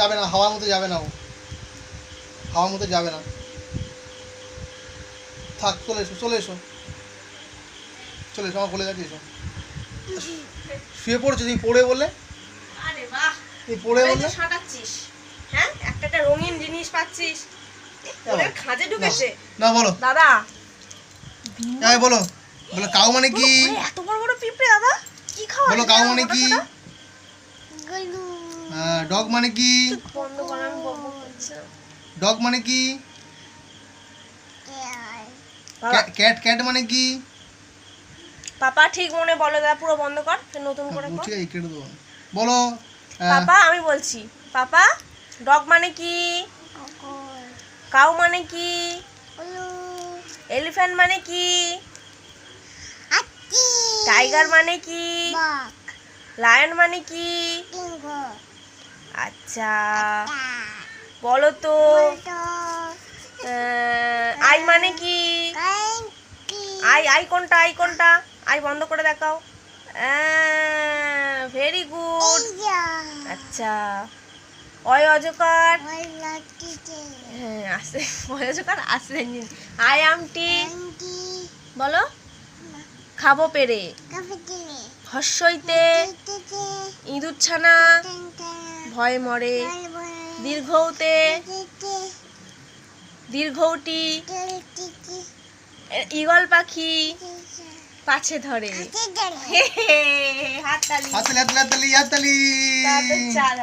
যাবে না, হাওয়ার মধ্যে যাবে না, ও হাওয়ার মধ্যে যাবে না। থাক, চলে এসো, চলে এসো, চলে এসো, আমার বলে গেছে এসো। শুয়ে পড়েছো তুমি, পড়ে বললে? আরে বাহ, তুমি পড়ে বললে সাঁটাচ্ছিস, হ্যাঁ একটা রঙিন জিনিস পাচ্ছিস, ওদের খাঁজে ঢুকেছে। না বলো দাদা, বলো, বলো কাউ মানে কি? এত বড় বড় পিঁপড়ে দাদা, কি খাওয়া? বলো কাউ মানে কি? ডগ মানে কি? বন্ধ কর, আমি বকবক করছি। ডগ মানে কি? ক্যাট, ক্যাট মানে কি? পাপা ঠিক মনে বলো দাদা, পুরো বন্ধ কর, নতুন করে কর। ঠিক আছে, কেটে দেবো। বলো পাপা, আমি বলছি, পাপা ডগ মানে কি? কাউ মানে কি? এলিফ্যান্ট মানে কি? টাইগার মানে কি? লায়ন মানে কি? আচ্ছা বলো তো, আই মানে কি? আই, আই কোনটা, আই কোনটা? আই বন্ধ করে দেখাও। Very good. আচ্ছা, অয় অজকার, হ্যাঁ আসে, অয় অজকার আসে। আই আমটি বলো, খাবো পেরে। হর্ষইতে ইঁদুর ছানা ভয় মরে। দীর্ঘৌতে দীর্ঘৌটি ঈগল পাখি পাছে ধরে। হাততালি, হাততালি, হাততালি, হাততালি। তারপর চার।